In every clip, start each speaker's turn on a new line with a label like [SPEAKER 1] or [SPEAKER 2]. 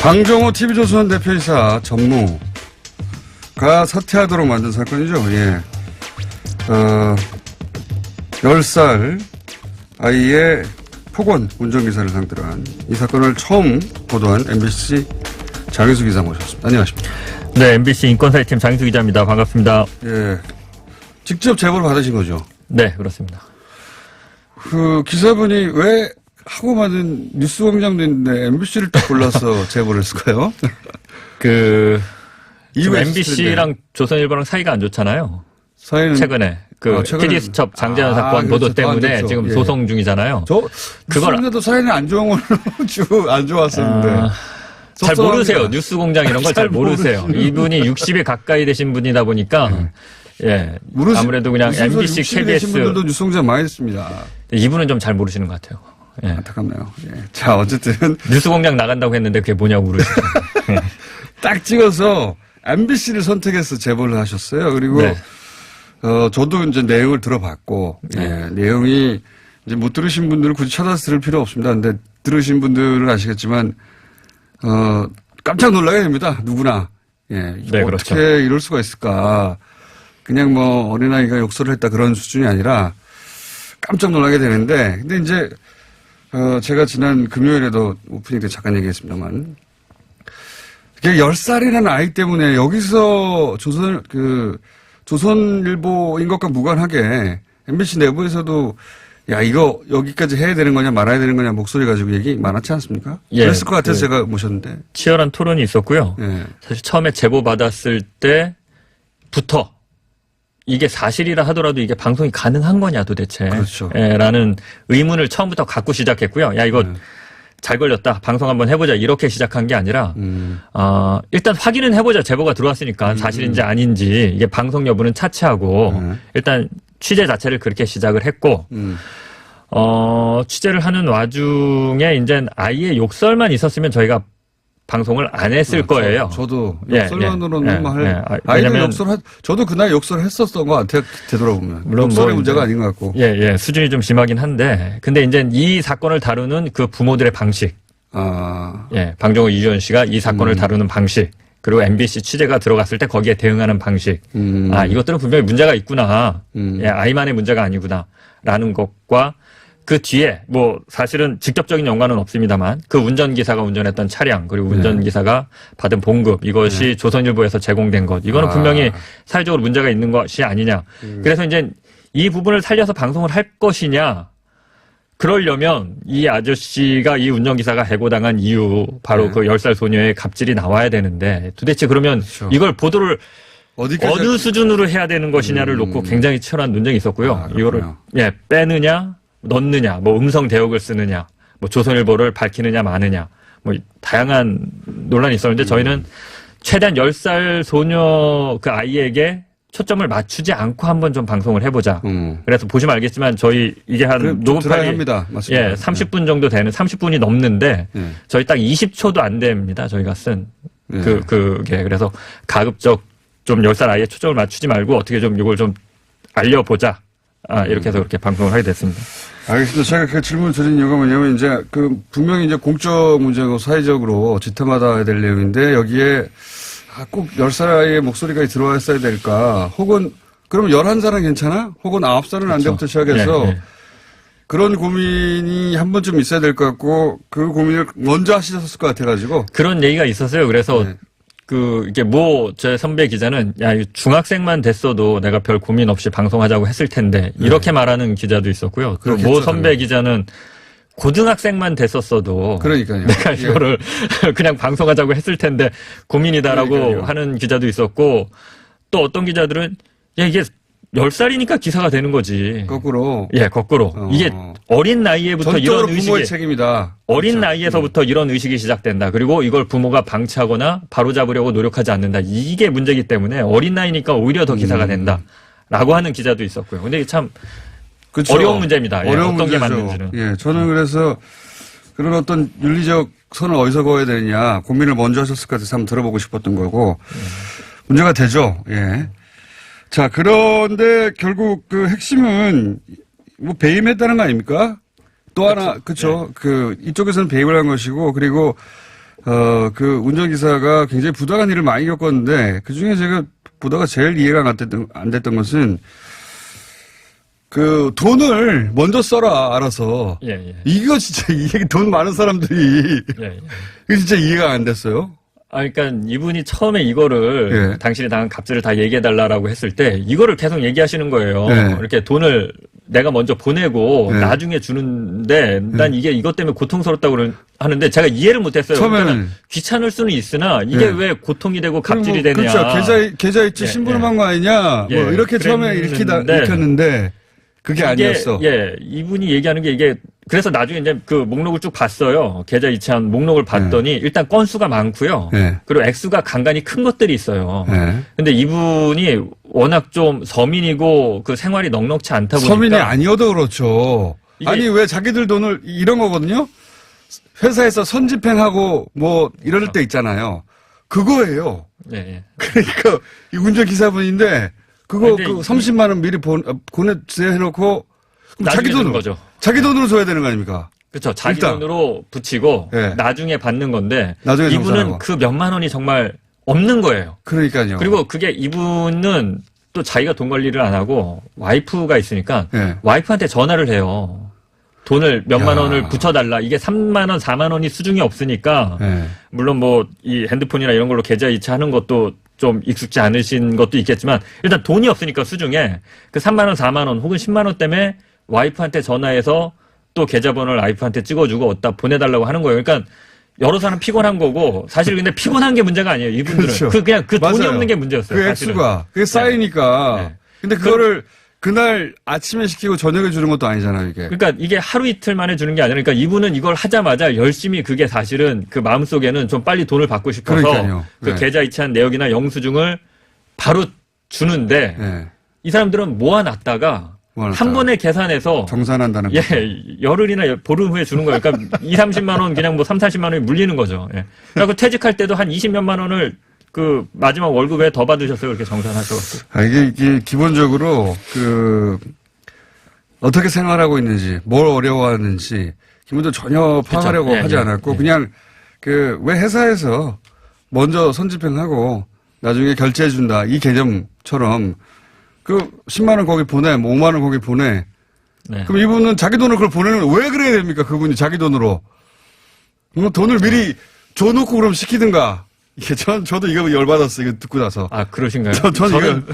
[SPEAKER 1] 강정호 TV조선 대표이사 전무가 사퇴하도록 만든 사건이죠. 예. 10살 아이의 폭언 운전기사를 상대로 한 이 사건을 처음 보도한 MBC 장희수 기자 모셨습니다. 안녕하십니까.
[SPEAKER 2] 네, MBC 인권사회팀 장희수 기자입니다. 반갑습니다.
[SPEAKER 1] 예. 직접 제보를 받으신 거죠?
[SPEAKER 2] 네, 그렇습니다.
[SPEAKER 1] 그 기사분이 왜 하고 많은 뉴스공장도 있는데 MBC를 딱 골라서 제보를 했을까요?
[SPEAKER 2] 지금 MBC랑 조선일보랑 사이가 안 좋잖아요.
[SPEAKER 1] 사이는
[SPEAKER 2] 최근에 PD 수첩 장재현 사건 보도 때문에 지금 소송 중이잖아요.
[SPEAKER 1] 그런데도 사이는 안 좋은 걸로 안 좋았었는데.
[SPEAKER 2] 잘 모르세요. 뉴스공장 이런 걸 잘 모르세요. 이분이 60에 가까이 되신 분이다 보니까 예, 아무래도 그냥 MBC, KBS
[SPEAKER 1] 분들도 뉴스공장 많이 했습니다.
[SPEAKER 2] 이분은 좀 잘 모르시는 것 같아요. 예.
[SPEAKER 1] 안타깝네요. 예. 자, 어쨌든
[SPEAKER 2] 뉴스공장 나간다고 했는데 그게 뭐냐고 물으시죠.
[SPEAKER 1] 딱 찍어서 MBC를 선택해서 제보를 하셨어요. 그리고
[SPEAKER 2] 네.
[SPEAKER 1] 저도 이제 내용을 들어봤고 예, 내용이 이제 못 들으신 분들은 굳이 찾아서 들을 필요 없습니다. 근데 들으신 분들은 아시겠지만 깜짝 놀라게 됩니다. 누구나. 예,
[SPEAKER 2] 네,
[SPEAKER 1] 어떻게
[SPEAKER 2] 그렇죠.
[SPEAKER 1] 이럴 수가 있을까. 그냥 뭐 어린아이가 욕설을 했다 그런 수준이 아니라 깜짝 놀라게 되는데, 근데 이제 제가 지난 금요일에도 오프닝 때 잠깐 얘기했습니다만, 10살이라는 아이 때문에 여기서 조선일보인 것과 무관하게 MBC 내부에서도 야, 이거 여기까지 해야 되는 거냐 말아야 되는 거냐 목소리 가지고 얘기 많았지 않습니까?
[SPEAKER 2] 예,
[SPEAKER 1] 그랬을 것 같아서 제가 모셨는데.
[SPEAKER 2] 치열한 토론이 있었고요.
[SPEAKER 1] 예.
[SPEAKER 2] 사실 처음에 제보 받았을 때부터 이게 사실이라 하더라도 이게 방송이 가능한 거냐 도대체.
[SPEAKER 1] 그렇죠.
[SPEAKER 2] 라는 의문을 처음부터 갖고 시작했고요. 야, 이거 잘 걸렸다. 방송 한번 해보자. 이렇게 시작한 게 아니라 일단 확인은 해보자. 제보가 들어왔으니까 사실인지 아닌지 이게 방송 여부는 차치하고 일단 취재 자체를 그렇게 시작을 했고 취재를 하는 와중에 이제 아이의 욕설만 있었으면 저희가 방송을 안 했을 거예요.
[SPEAKER 1] 저도 욕설만으로는 아이들 저도 그날 욕설을 했었던 것 같아요. 되돌아보면. 물론 욕설의 문제가 아닌 것 같고.
[SPEAKER 2] 예, 수준이 좀 심하긴 한데, 근데 이제 이 사건을 다루는 그 부모들의 방식. 예, 방정호 이주연 씨가 이 사건을 다루는 방식. 그리고 MBC 취재가 들어갔을 때 거기에 대응하는 방식. 이것들은 분명히 문제가 있구나. 예, 아이만의 문제가 아니구나. 라는 것과 그 뒤에 뭐 사실은 직접적인 연관은 없습니다만 그 운전기사가 운전했던 차량 그리고 운전기사가 받은 봉급 이것이 조선일보에서 제공된 것 이거는 분명히 사회적으로 문제가 있는 것이 아니냐. 그래서 이제 이 부분을 살려서 방송을 할 것이냐. 그러려면 이 아저씨가 이 운전기사가 해고당한 이유 바로 그 10살 소녀의 갑질이 나와야 되는데 도대체 그러면 그렇죠. 이걸 보도를 어느 수준으로 해야 되는 것이냐를 놓고 굉장히 치열한 논쟁이 있었고요. 이거를 빼느냐 넣느냐, 뭐 음성 대역을 쓰느냐, 뭐 조선일보를 밝히느냐 마느냐, 뭐 다양한 논란이 있었는데 저희는 최대한 10살 소녀 그 아이에게 초점을 맞추지 않고 한번 좀 방송을 해보자. 그래서 보시면 알겠지만 저희 이게 한 녹음판이
[SPEAKER 1] 합니다. 맞습니다.
[SPEAKER 2] 예, 30분 정도 되는 30분이 넘는데 저희 딱 20초도 안 됩니다. 저희가 쓴 그게 그래서 가급적 좀 10살 아이에 초점을 맞추지 말고 어떻게 좀 이걸 좀 알려보자. 이렇게 해서 그렇게 방송을 하게 됐습니다.
[SPEAKER 1] 알겠습니다. 제가 그 질문을 드린 이유가 뭐냐면, 이제, 분명히 이제 공적 문제고 사회적으로 지탄받아야 될 내용인데, 여기에 꼭 10살 아이의 목소리가 들어왔어야 될까? 혹은, 그러면 11살은 괜찮아? 혹은 9살은 안 돼부터 시작해서, 그런 고민이 한 번쯤 있어야 될 것 같고, 그 고민을 먼저 하셨을 것 같아가지고.
[SPEAKER 2] 그런 얘기가 있었어요. 그래서, 이게 제 선배 기자는, 야, 중학생만 됐어도 내가 별 고민 없이 방송하자고 했을 텐데, 이렇게 말하는 기자도 있었고요. 그 선배 기자는 고등학생만 됐었어도.
[SPEAKER 1] 그러니까요.
[SPEAKER 2] 내가 이거를 그냥 방송하자고 했을 텐데, 고민이다라고 하는 기자도 있었고, 또 어떤 기자들은, 야, 이게 10살이니까 기사가 되는 거지.
[SPEAKER 1] 거꾸로.
[SPEAKER 2] 예, 거꾸로. 이게 어린 나이에부터 이런 의식이.
[SPEAKER 1] 부모의 책임이다.
[SPEAKER 2] 어린
[SPEAKER 1] 그렇죠.
[SPEAKER 2] 나이에서부터 이런 의식이 시작된다. 그리고 이걸 부모가 방치하거나 바로잡으려고 노력하지 않는다. 이게 문제이기 때문에 어린 나이니까 오히려 더 기사가 된다. 라고 하는 기자도 있었고요. 근데 참 그렇죠. 어려운 문제입니다.
[SPEAKER 1] 어려운
[SPEAKER 2] 어떤
[SPEAKER 1] 문제죠.
[SPEAKER 2] 게 맞는지는.
[SPEAKER 1] 예, 저는 그래서 그런 어떤 윤리적 선을 어디서 그어야 되느냐 고민을 먼저 하셨을 것 같아서 한번 들어보고 싶었던 거고 문제가 되죠. 예. 자, 그런데 결국 그 핵심은 뭐 배임했다는 거 아닙니까? 또 하나, 그쵸. 이쪽에서는 배임을 한 것이고, 그리고, 그 운전기사가 굉장히 부당한 일을 많이 겪었는데 그 중에 제가 보다가 제일 이해가 안 됐던 것은 그 돈을 먼저 써라 알아서.
[SPEAKER 2] 예, 예.
[SPEAKER 1] 이거 진짜 이게 돈 많은 사람들이
[SPEAKER 2] 예, 예.
[SPEAKER 1] 이거 진짜 이해가 안 됐어요.
[SPEAKER 2] 아, 그러니까 이분이 처음에 이거를
[SPEAKER 1] 예.
[SPEAKER 2] 당신이 당한 값들을 다 얘기해달라고 했을 때 이거를 계속 얘기하시는 거예요.
[SPEAKER 1] 예.
[SPEAKER 2] 이렇게 돈을 내가 먼저 보내고
[SPEAKER 1] 예.
[SPEAKER 2] 나중에 주는데 난 이게 이것 때문에 고통스럽다고 하는데 제가 이해를 못했어요.
[SPEAKER 1] 처음에는
[SPEAKER 2] 그러니까 귀찮을 수는 있으나 이게
[SPEAKER 1] 예.
[SPEAKER 2] 왜 고통이 되고 갑질이 되냐.
[SPEAKER 1] 그렇죠. 계좌이체
[SPEAKER 2] 예,
[SPEAKER 1] 신분한
[SPEAKER 2] 예.
[SPEAKER 1] 거 아니냐. 뭐
[SPEAKER 2] 예,
[SPEAKER 1] 이렇게 처음에 읽혔는데 그게 아니었어.
[SPEAKER 2] 예, 이분이 얘기하는 게 이게 그래서 나중에 이제 그 목록을 쭉 봤어요. 계좌 이체한 목록을 봤더니 일단 건수가 많고요.
[SPEAKER 1] 예.
[SPEAKER 2] 그리고 액수가 간간히 큰 것들이 있어요.
[SPEAKER 1] 예.
[SPEAKER 2] 근데 이분이 워낙 좀 서민이고 그 생활이 넉넉치 않다 보니까
[SPEAKER 1] 서민이 아니어도 그렇죠.
[SPEAKER 2] 이게-
[SPEAKER 1] 아니 왜 자기들 돈을 이런 거거든요. 회사에서 선집행하고 뭐 이럴 때 있잖아요. 그거예요.
[SPEAKER 2] 예, 예.
[SPEAKER 1] 그러니까 이 운전기사분인데 그거
[SPEAKER 2] 근데
[SPEAKER 1] 그
[SPEAKER 2] 이-
[SPEAKER 1] 30만 원 미리 보내주세요 해놓고 그럼
[SPEAKER 2] 나중에
[SPEAKER 1] 자기
[SPEAKER 2] 주는
[SPEAKER 1] 돈으로
[SPEAKER 2] 거죠.
[SPEAKER 1] 자기 돈으로 줘야 되는 거 아닙니까?
[SPEAKER 2] 그렇죠. 자기
[SPEAKER 1] 일단.
[SPEAKER 2] 돈으로 붙이고
[SPEAKER 1] 예.
[SPEAKER 2] 나중에 받는 건데
[SPEAKER 1] 나중에
[SPEAKER 2] 이분은
[SPEAKER 1] 정산하고.
[SPEAKER 2] 그 몇만 원이 정말 없는 거예요.
[SPEAKER 1] 그러니까요.
[SPEAKER 2] 그리고 그게 이분은 또 자기가 돈 관리를 안 하고 와이프가 있으니까
[SPEAKER 1] 예.
[SPEAKER 2] 와이프한테 전화를 해요. 돈을 몇만
[SPEAKER 1] 야.
[SPEAKER 2] 원을 붙여달라. 이게 3만 원, 4만 원이 수중이 없으니까
[SPEAKER 1] 예.
[SPEAKER 2] 물론 뭐 이 핸드폰이나 이런 걸로 계좌 이체하는 것도 좀 익숙지 않으신 것도 있겠지만 일단 돈이 없으니까 수중에 그 3만 원, 4만 원 혹은 10만 원 때문에 와이프한테 전화해서 또 계좌번호를 와이프한테 찍어주고 어디다 보내달라고 하는 거예요. 그러니까 여러 사람 피곤한 거고 사실 근데 피곤한 게 문제가 아니에요. 이분들은
[SPEAKER 1] 그렇죠.
[SPEAKER 2] 그냥 그 돈이
[SPEAKER 1] 맞아요.
[SPEAKER 2] 없는 게 문제였어요.
[SPEAKER 1] 그
[SPEAKER 2] 사실은.
[SPEAKER 1] 액수가 그게 쌓이니까.
[SPEAKER 2] 네.
[SPEAKER 1] 근데 그거를 그날 아침에 시키고 저녁에 주는 것도 아니잖아요, 이게.
[SPEAKER 2] 그러니까 이게 하루 이틀 만에 주는 게 아니라 그러니까 이분은 이걸 하자마자 열심히 그게 사실은 그 마음속에는 좀 빨리 돈을 받고 싶어서
[SPEAKER 1] 그러니까요.
[SPEAKER 2] 그
[SPEAKER 1] 네.
[SPEAKER 2] 계좌 이체한 내역이나 영수증을 바로 주는데
[SPEAKER 1] 예.
[SPEAKER 2] 이 사람들은 모아놨다가
[SPEAKER 1] 모아놨다가.
[SPEAKER 2] 한 번에 계산해서
[SPEAKER 1] 정산한다는
[SPEAKER 2] 예,
[SPEAKER 1] 거죠.
[SPEAKER 2] 열흘이나 보름 후에 주는 거예요. 그러니까 2, 30만 원 그냥 뭐 3, 40만 원이 물리는 거죠. 예. 그리고 퇴직할 때도 한 20몇만 원을 그 마지막 월급에 더 받으셨어요. 그렇게 정산하셔서.
[SPEAKER 1] 아, 이게 기본적으로 어떻게 생활하고 있는지, 뭘 어려워하는지 기본적으로 전혀 파악하려고
[SPEAKER 2] 그쵸. 예,
[SPEAKER 1] 하지
[SPEAKER 2] 예,
[SPEAKER 1] 않았고
[SPEAKER 2] 예.
[SPEAKER 1] 그냥 왜 회사에서 먼저 선집행하고 나중에 결제해준다 이 개념처럼 그 10만 원 거기 보내, 뭐 5만 원 거기 보내.
[SPEAKER 2] 네.
[SPEAKER 1] 그럼 이분은 자기 돈으로 그걸 보내는 왜 그래야 됩니까? 그분이 자기 돈으로. 돈을 미리 줘놓고 그럼 시키든가. 이게 저도 이거 열받았어요. 이거 듣고 나서.
[SPEAKER 2] 아, 그러신가요?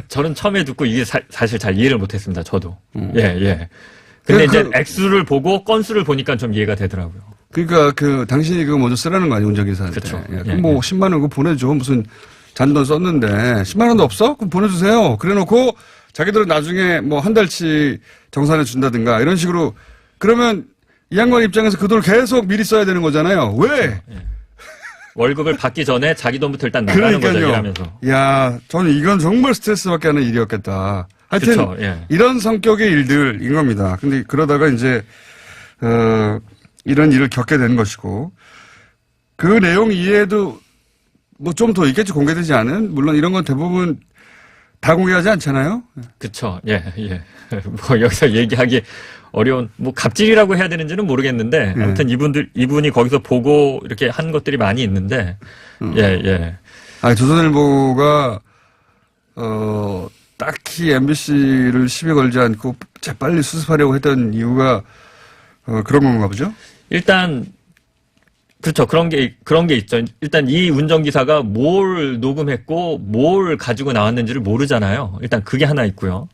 [SPEAKER 2] 저는 처음에 듣고 이게 사실 잘 이해를 못했습니다. 저도. 예, 예. 근데 이제 액수를 보고 건수를 보니까 좀 이해가 되더라고요.
[SPEAKER 1] 그러니까 당신이 그거 먼저 쓰라는 거 아니에요, 운전기사한테.
[SPEAKER 2] 그쵸.
[SPEAKER 1] 예,
[SPEAKER 2] 예,
[SPEAKER 1] 그럼 뭐
[SPEAKER 2] 예.
[SPEAKER 1] 10만 원 그거 보내줘. 무슨 잔돈 썼는데 10만 원도 없어? 그럼 보내주세요. 그래놓고 자기들은 나중에 뭐 한 달치 정산해 준다든가 이런 식으로 그러면 이 양반 입장에서 그 돈을 계속 미리 써야 되는 거잖아요. 왜?
[SPEAKER 2] 월급을 받기 전에 자기 돈부터 일단 나가는 거죠, 일하면서.
[SPEAKER 1] 야, 저는 이건 정말 스트레스 받게 하는 일이었겠다. 하여튼
[SPEAKER 2] 그쵸, 예.
[SPEAKER 1] 이런 성격의 일들인 겁니다. 근데 그러다가 이제 이런 일을 겪게 되는 것이고 그 내용 이외에도 뭐 좀 더 있겠지 공개되지 않은 물론 이런 건 대부분 다 공개하지 않잖아요.
[SPEAKER 2] 그쵸, 예, 예. 뭐 여기서 얘기하기 어려운, 뭐 갑질이라고 해야 되는지는 모르겠는데, 아무튼 이분이 거기서 보고 이렇게 한 것들이 많이 있는데, 예, 예.
[SPEAKER 1] 아, 조선일보가 딱히 MBC를 시비 걸지 않고 재빨리 수습하려고 했던 이유가 그런 건가 보죠?
[SPEAKER 2] 일단, 그렇죠. 그런 게 있죠. 일단 이 운전기사가 뭘 녹음했고, 뭘 가지고 나왔는지를 모르잖아요. 일단 그게 하나 있고요.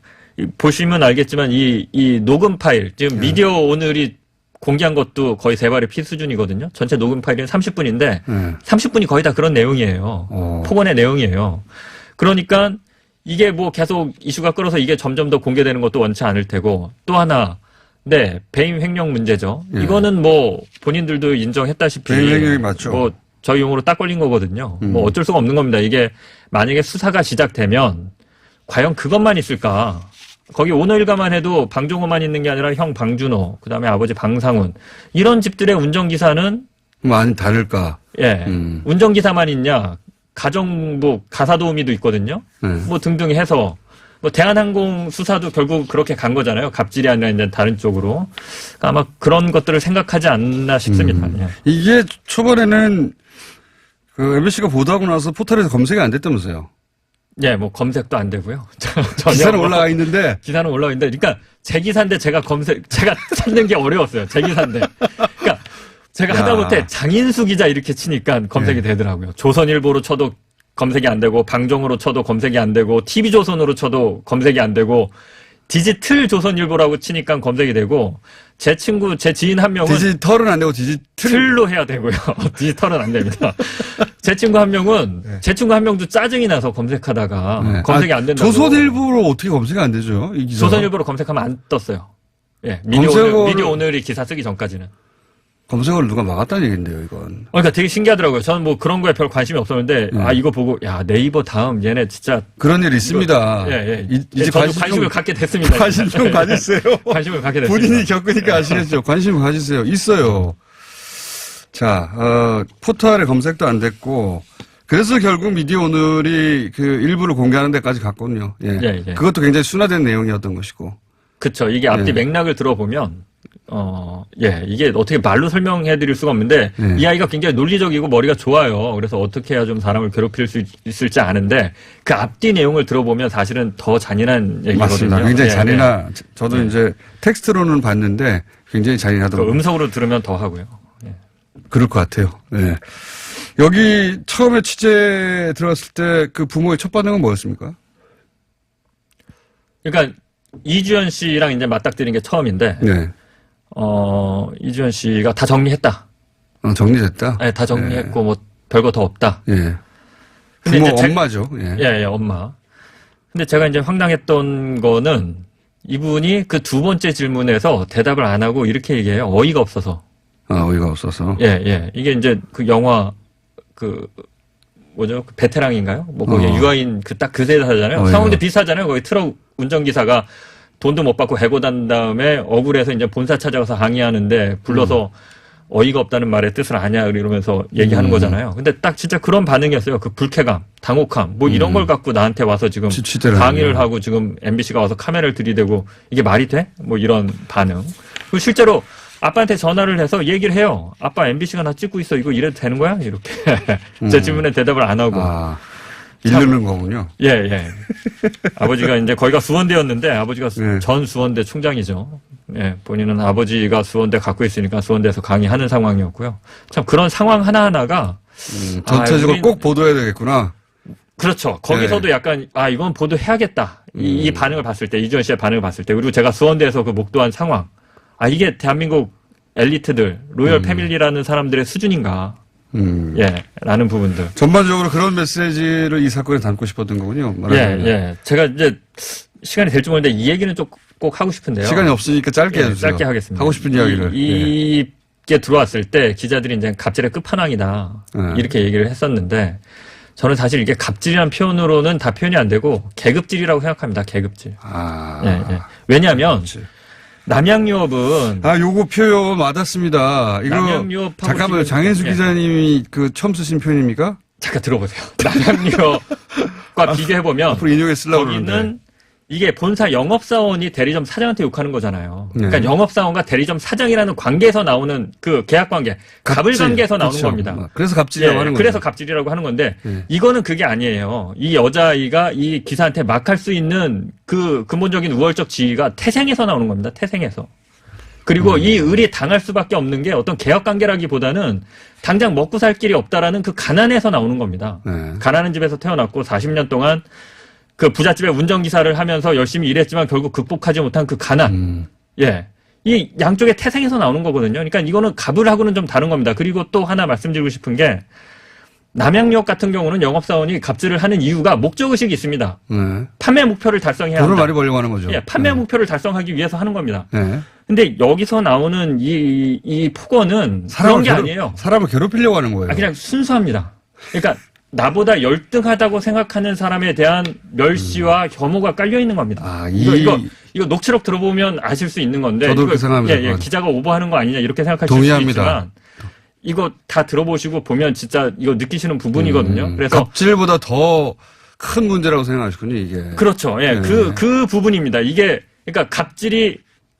[SPEAKER 2] 보시면 알겠지만 이 녹음 파일, 지금 미디어 오늘이 공개한 것도 거의 세 발의 피 수준이거든요. 전체 녹음 파일은 30분인데, 30분이 거의 다 그런 내용이에요. 폭언의 내용이에요. 그러니까 이게 뭐 계속 이슈가 끌어서 이게 점점 더 공개되는 것도 원치 않을 테고, 또 하나, 네, 배임 횡령 문제죠. 이거는 뭐 본인들도 인정했다시피
[SPEAKER 1] 배임 횡령이 맞죠.
[SPEAKER 2] 뭐 저희 용어로 딱 걸린 거거든요. 뭐 어쩔 수가 없는 겁니다. 이게 만약에 수사가 시작되면 과연 그것만 있을까? 거기 오너일가만 해도 방종호만 있는 게 아니라 형 방준호, 그다음에 아버지 방상훈 이런 집들의 운전기사는
[SPEAKER 1] 많이 다를까?
[SPEAKER 2] 예, 운전기사만 있냐? 가정부 가사도우미도 있거든요. 뭐 등등 해서. 뭐 대한항공 수사도 결국 그렇게 간 거잖아요. 갑질이 아니라 이제 다른 쪽으로. 그러니까 아마 그런 것들을 생각하지 않나 싶습니다. 예.
[SPEAKER 1] 이게 초반에는 그 MBC가 보도하고 나서 포털에서 검색이 안 됐다면서요.
[SPEAKER 2] 예, 뭐 검색도 안 되고요.
[SPEAKER 1] 기사는 올라가 있는데.
[SPEAKER 2] 기사는 올라가 있는데, 그러니까 제 기사인데 제가 찾는 게 어려웠어요. 제 기사인데. 그러니까 제가 하다못해 장인수 기자 이렇게 치니까 검색이 되더라고요. 조선일보로 쳐도 검색이 안 되고, 방종으로 쳐도 검색이 안 되고, TV조선으로 쳐도 검색이 안 되고, 디지털 조선일보라고 치니까 검색이 되고, 제 지인 한 명은
[SPEAKER 1] 디지털은 안 되고
[SPEAKER 2] 틀로 해야 되고요. 디지털은 안 됩니다. 제 친구 한 명도 짜증이 나서 검색하다가 검색이 안 된다고.
[SPEAKER 1] 조선일보로 어떻게 검색이 안 되죠? 이 기사.
[SPEAKER 2] 조선일보로 검색하면 안 떴어요. 예, 미디어 오늘이 기사 쓰기 전까지는.
[SPEAKER 1] 검색어를 누가 막았다는 얘기인데요, 이건.
[SPEAKER 2] 그러니까 되게 신기하더라고요. 저는 뭐 그런 거에 별 관심이 없었는데, 이거 보고, 야, 네이버 다음 얘네 진짜.
[SPEAKER 1] 그런 일 있습니다.
[SPEAKER 2] 이제 관심을 갖게 됐습니다.
[SPEAKER 1] 관심 좀 가지세요.
[SPEAKER 2] 관심을 갖게 됐습니다.
[SPEAKER 1] 본인이 겪으니까 아시겠죠. 관심을 가지세요. 있어요. 자, 포털에 검색도 안 됐고, 그래서 결국 미디어 오늘이 그 일부를 공개하는 데까지 갔거든요. 예. 그것도 굉장히 순화된 내용이었던 것이고.
[SPEAKER 2] 그쵸. 이게 앞뒤 맥락을 들어보면, 이게 어떻게 말로 설명해 드릴 수가 없는데, 이 아이가 굉장히 논리적이고 머리가 좋아요. 그래서 어떻게 해야 좀 사람을 괴롭힐 수 있을지 아는데, 그 앞뒤 내용을 들어보면 사실은 더 잔인한 얘기거든요.
[SPEAKER 1] 맞습니다. 굉장히 저도 이제 텍스트로는 봤는데, 굉장히 잔인하더라고요.
[SPEAKER 2] 음성으로 들으면 더 하고요.
[SPEAKER 1] 그럴 것 같아요. 네. 여기 처음에 취재 들어갔을 때 그 부모의 첫 반응은 뭐였습니까?
[SPEAKER 2] 그러니까 이주연 씨랑 이제 맞닥뜨린 게 처음인데, 이주연 씨가 다 정리했다.
[SPEAKER 1] 정리됐다?
[SPEAKER 2] 네, 다 정리했고, 뭐, 별거 더 없다.
[SPEAKER 1] 예.
[SPEAKER 2] 근데
[SPEAKER 1] 부모
[SPEAKER 2] 이제
[SPEAKER 1] 엄마죠.
[SPEAKER 2] 예, 엄마. 근데 제가 이제 황당했던 거는 이분이 그 두 번째 질문에서 대답을 안 하고 이렇게 얘기해요. 어이가 없어서.
[SPEAKER 1] 어이가 없어서.
[SPEAKER 2] 예. 이게 이제 그 영화, 그 베테랑인가요? 뭐, 거기 유아인 딱 그 세대잖아요. 상황도 비슷하잖아요. 거기 트럭 운전기사가 돈도 못 받고 해고단 다음에 억울해서 이제 본사 찾아가서 항의하는데 불러서 어이가 없다는 말의 뜻을 아냐 이러면서 얘기하는 거잖아요. 근데 딱 진짜 그런 반응이었어요. 그 불쾌감, 당혹감, 뭐 이런 걸 갖고 나한테 와서 지금 강의를 하고 지금 MBC가 와서 카메라를 들이대고 이게 말이 돼? 뭐 이런 반응. 그리고 실제로 아빠한테 전화를 해서 얘기를 해요. 아빠 MBC가 나 찍고 있어. 이거 이래도 되는 거야? 이렇게. 제 질문에 대답을 안 하고.
[SPEAKER 1] 이르는 거군요.
[SPEAKER 2] 예. 아버지가 이제 거기가 수원대였는데 아버지가 전 수원대 총장이죠. 예, 본인은 아버지가 수원대 갖고 있으니까 수원대에서 강의하는 상황이었고요. 참 그런 상황 하나하나가
[SPEAKER 1] 전체적으로 꼭 보도해야 되겠구나.
[SPEAKER 2] 그렇죠. 거기서도 약간 이건 보도해야겠다. 이 반응을 봤을 때 이주연 씨의 반응을 봤을 때 그리고 제가 수원대에서 그 목도한 상황. 이게 대한민국 엘리트들 로열 패밀리라는 사람들의 수준인가. 라는 부분들.
[SPEAKER 1] 전반적으로 그런 메시지를 이 사건에 담고 싶었던 거군요.
[SPEAKER 2] 예. 제가 이제 시간이 될지 모르는데 이 얘기는 꼭 하고 싶은데요.
[SPEAKER 1] 시간이 없으니까 짧게 해주세요.
[SPEAKER 2] 짧게 하겠습니다.
[SPEAKER 1] 하고 싶은 이야기를.
[SPEAKER 2] 이게 들어왔을 때 기자들이 이제 갑질의 끝판왕이다. 이렇게 얘기를 했었는데 저는 사실 이게 갑질이라는 표현으로는 다 표현이 안 되고 계급질이라고 생각합니다. 계급질. 예. 왜냐하면 남양유업은
[SPEAKER 1] 요거 표현 맞았습니다. 이거 잠깐만요. 장현수 기자님이 그 처음 쓰신 표현입니까?
[SPEAKER 2] 잠깐 들어보세요. 남양유업과 비교해 보면
[SPEAKER 1] 앞으로 인용해 쓰려고
[SPEAKER 2] 거기는 이게 본사 영업사원이 대리점 사장한테 욕하는 거잖아요. 그러니까 영업사원과 대리점 사장이라는 관계에서 나오는 그 계약관계, 갑을 관계에서 나오는 겁니다.
[SPEAKER 1] 그래서 갑질이라고 하는 거죠.
[SPEAKER 2] 그래서 갑질이라고 하는 건데 이거는 그게 아니에요. 이 여자아이가 이 기사한테 막 할 수 있는 그 근본적인 우월적 지위가 태생에서 나오는 겁니다. 태생에서. 그리고 이 을이 당할 수밖에 없는 게 어떤 계약관계라기보다는 당장 먹고 살 길이 없다라는 그 가난에서 나오는 겁니다. 가난한 집에서 태어났고 40년 동안 그 부잣집의 운전기사를 하면서 열심히 일했지만 결국 극복하지 못한 그 가난. 이 양쪽의 태생에서 나오는 거거든요. 그러니까 이거는 갑을하고는 좀 다른 겁니다. 그리고 또 하나 말씀드리고 싶은 게 남양유업 같은 경우는 영업사원이 갑질을 하는 이유가 목적의식이 있습니다. 판매 목표를 달성해야 한다.
[SPEAKER 1] 돈을 많이 벌려고 하는 거죠.
[SPEAKER 2] 판매 목표를 달성하기 위해서 하는 겁니다. 근데 여기서 나오는 이 폭언은 그런 게 아니에요.
[SPEAKER 1] 사람을 괴롭히려고 하는 거예요.
[SPEAKER 2] 그냥 순수합니다. 그러니까 나보다 열등하다고 생각하는 사람에 대한 멸시와 혐오가 깔려 있는 겁니다. 이거 녹취록 들어보면 아실 수 있는 건데.
[SPEAKER 1] 저도 그렇게 생각합니다.
[SPEAKER 2] 기자가 오버하는 거 아니냐 이렇게 생각하실 수 있지만 이거 다 들어보시고 보면 진짜 이거 느끼시는 부분이거든요. 그래서
[SPEAKER 1] 갑질보다 더 큰 문제라고 생각하시군요, 이게.
[SPEAKER 2] 그렇죠. 그 부분입니다. 이게 그러니까 갑질이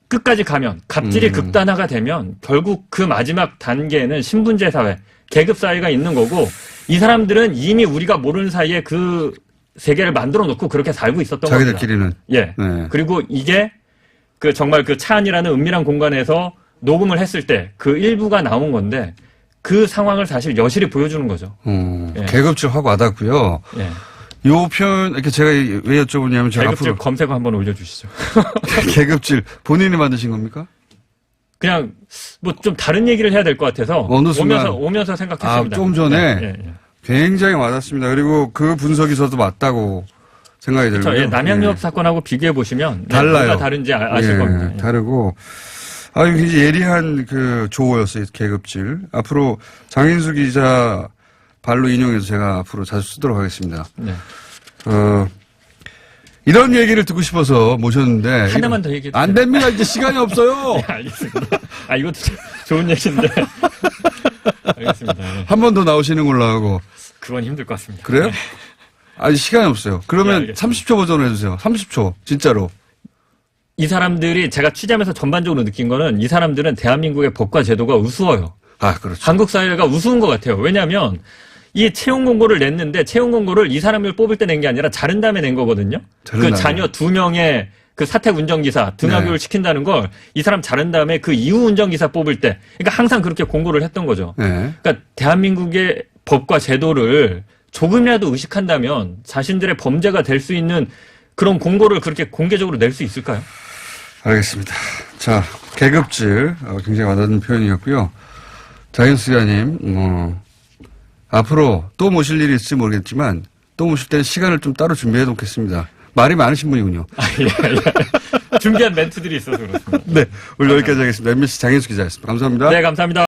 [SPEAKER 2] 끝까지 가면 갑질이 극단화가 되면 결국 그 마지막 단계는 신분제 사회, 계급 사회가 있는 거고 이 사람들은 이미 우리가 모르는 사이에 그 세계를 만들어 놓고 그렇게 살고 있었던 겁니다.
[SPEAKER 1] 자기들끼리는.
[SPEAKER 2] 예.
[SPEAKER 1] 네.
[SPEAKER 2] 그리고 이게 그 정말 그 차 안이라는 은밀한 공간에서 녹음을 했을 때 그 일부가 나온 건데 그 상황을 사실 여실히 보여주는 거죠. 예.
[SPEAKER 1] 계급질하고 와닿고요.
[SPEAKER 2] 예.
[SPEAKER 1] 요 표현, 이렇게 제가 왜 여쭤보냐면 제가
[SPEAKER 2] 계급질
[SPEAKER 1] 앞으로
[SPEAKER 2] 검색어 한번 올려주시죠.
[SPEAKER 1] 계급질 본인이 만드신 겁니까?
[SPEAKER 2] 그냥 뭐 좀 다른 얘기를 해야 될 것 같아서
[SPEAKER 1] 어느 순간
[SPEAKER 2] 오면서 생각했습니다.
[SPEAKER 1] 좀 전에
[SPEAKER 2] 예.
[SPEAKER 1] 굉장히 와닿습니다. 그리고 그 분석이 저도 맞다고 생각이 들고요.
[SPEAKER 2] 예, 남양유업 사건하고 비교해 보시면
[SPEAKER 1] 달라요.
[SPEAKER 2] 뭐가 다른지 아실
[SPEAKER 1] 예,
[SPEAKER 2] 겁니다. 예.
[SPEAKER 1] 다르고 이게 굉장히 예리한 그 조어였어요. 계급질. 앞으로 장인수 기자 발로 인용해서 제가 앞으로 자주 쓰도록 하겠습니다.
[SPEAKER 2] 네.
[SPEAKER 1] 이런 얘기를 듣고 싶어서 모셨는데
[SPEAKER 2] 하나만 더 얘기해 주세요.
[SPEAKER 1] 안 됩니다. 이제 시간이 없어요.
[SPEAKER 2] 네, 알겠습니다. 이것도 좋은 얘기인데. 알겠습니다. 네.
[SPEAKER 1] 한 번 더 나오시는 걸로 하고.
[SPEAKER 2] 그건 힘들 것 같습니다.
[SPEAKER 1] 그래요?
[SPEAKER 2] 네.
[SPEAKER 1] 아직 시간이 없어요. 그러면
[SPEAKER 2] 네, 알겠습니다.
[SPEAKER 1] 30초 버전으로 해주세요. 30초. 진짜로.
[SPEAKER 2] 이 사람들이 제가 취재하면서 전반적으로 느낀 거는 이 사람들은 대한민국의 법과 제도가 우스워요.
[SPEAKER 1] 그렇죠.
[SPEAKER 2] 한국 사회가 우스운 것 같아요. 왜냐하면 이 채용 공고를 냈는데 채용 공고를 이 사람을 뽑을 때 낸 게 아니라 자른 다음에 낸 거거든요.
[SPEAKER 1] 자른
[SPEAKER 2] 그
[SPEAKER 1] 다음에.
[SPEAKER 2] 자녀 2명의 그 사택 운전기사 등하교육을 시킨다는 걸 이 사람 자른 다음에 그 이후 운전기사 뽑을 때 그러니까 항상 그렇게 공고를 했던 거죠.
[SPEAKER 1] 네.
[SPEAKER 2] 그러니까 대한민국의 법과 제도를 조금이라도 의식한다면 자신들의 범죄가 될 수 있는 그런 공고를 그렇게 공개적으로 낼 수 있을까요?
[SPEAKER 1] 알겠습니다. 자, 계급질. 굉장히 와닿는 표현이었고요. 장인수 기자님, 앞으로 또 모실 일이 있을지 모르겠지만 또 모실 때는 시간을 좀 따로 준비해 놓겠습니다. 말이 많으신 분이군요.
[SPEAKER 2] 준비한 멘트들이 있어서 그렇습니다.
[SPEAKER 1] 네. 오늘 여기까지 하겠습니다. MBC 장인수 기자였습니다. 감사합니다.
[SPEAKER 2] 네, 감사합니다.